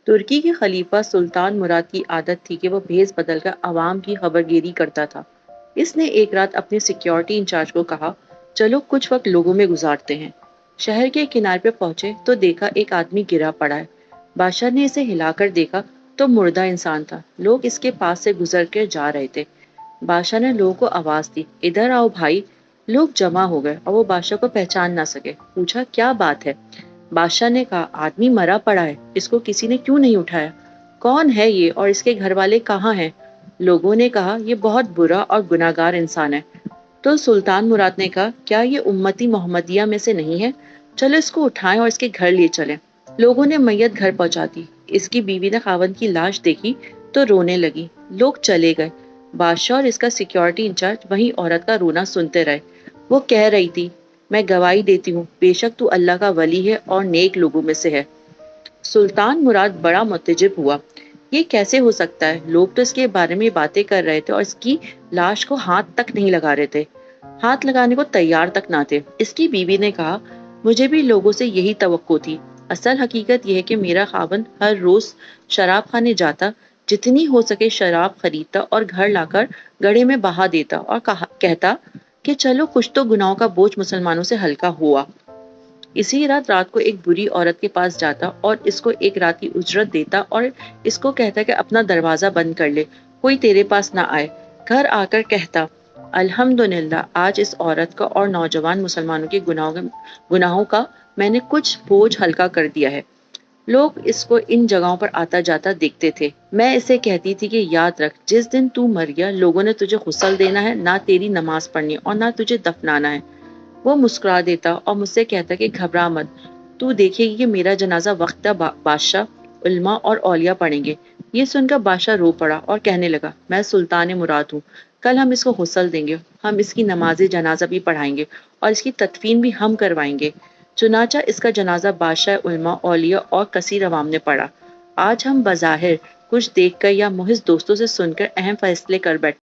ترکی کے خلیفہ سلطان مراد کی عادت تھی کہ وہ بھیس بدل کر عوام کی خبرگیری کرتا تھا۔ اس نے ایک رات اپنے سیکیورٹی انچارج کو کہا، چلو کچھ وقت لوگوں میں گزارتے ہیں۔ شہر کے کنارے پہ پہنچے تو دیکھا ایک آدمی گرا پڑا ہے۔ بادشاہ نے اسے ہلا کر دیکھا تو مردہ انسان تھا۔ لوگ اس کے پاس سے گزر کے جا رہے تھے۔ بادشاہ نے لوگوں کو آواز دی، ادھر آؤ بھائی۔ لوگ جمع ہو گئے اور وہ بادشاہ کو پہچان نہ سکے۔ پوچھا کیا بات ہے؟ بادشاہ نے کہا آدمی مرا پڑا ہے، اس کو کسی نے کیوں نہیں اٹھایا؟ کون ہے یہ اور اس کے گھر والے کہاں ہیں؟ لوگوں نے کہا یہ بہت برا اور گناہگار انسان ہے۔ تو سلطان مراد نے کہا کیا یہ امتی محمدیہ میں سے نہیں ہے؟ چلو اس کو اٹھائیں اور اس کے گھر لے چلیں۔ لوگوں نے میت گھر پہنچا دی۔ اس کی بیوی نے خاوند کی لاش دیکھی تو رونے لگی۔ لوگ چلے گئے۔ بادشاہ اور اس کا سیکیورٹی انچارج وہی عورت کا رونا سنتے رہے۔ وہ کہہ رہی تھی، میں گواہی دیتی ہوں بے شک تو اللہ کا ولی ہے اور نیک لوگوں میں سے ہے۔ سلطان مراد بڑا متعجب ہوا۔ یہ کیسے ہو سکتا ہے؟ لوگ تو اس کے بارے میں باتیں کر رہے تھے اور اس کی لاش کو ہاتھ تک نہیں لگا رہے تھے، ہاتھ لگانے کو تیار تک نہ تھے۔ اس کی بیوی نے کہا مجھے بھی لوگوں سے یہی توقع تھی۔ اصل حقیقت یہ ہے کہ میرا خاوند ہر روز شراب خانے جاتا، جتنی ہو سکے شراب خریدتا اور گھر لا کر گڑھے میں بہا دیتا اور کہتا کہ چلو کچھ تو گناہوں کا بوجھ مسلمانوں سے ہلکا ہوا۔ اسی رات کو ایک بری عورت کے پاس جاتا اور اس کو ایک رات کی اجرت دیتا اور اس کو کہتا کہ اپنا دروازہ بند کر لے، کوئی تیرے پاس نہ آئے۔ گھر آ کر کہتا الحمدللہ آج اس عورت کا اور نوجوان مسلمانوں کے گناہوں کا میں نے کچھ بوجھ ہلکا کر دیا ہے۔ لوگ اس کو ان جگہوں پر آتا جاتا دیکھتے تھے۔ میں اسے کہتی تھی کہ یاد رکھ جس دن تو مر گیا لوگوں نے تجھے غسل دینا ہے، نہ تیری نماز پڑھنی اور نہ تجھے دفنانا ہے۔ وہ مسکرا دیتا اور مجھ سے کہتا کہ گھبرا مت، تو دیکھے گی کہ میرا جنازہ وقت بادشاہ، علماء اور اولیاء پڑھیں گے۔ یہ سن کر بادشاہ رو پڑا اور کہنے لگا میں سلطان مراد ہوں، کل ہم اس کو غسل دیں گے، ہم اس کی نماز جنازہ بھی پڑھائیں گے اور اس کی تدفین بھی ہم کروائیں گے۔ چنانچہ اس کا جنازہ بادشاہ، علماء، اولیاء اور کثیر عوام نے پڑھا۔ آج ہم بظاہر کچھ دیکھ کر یا محض دوستوں سے سن کر اہم فیصلے کر بیٹھے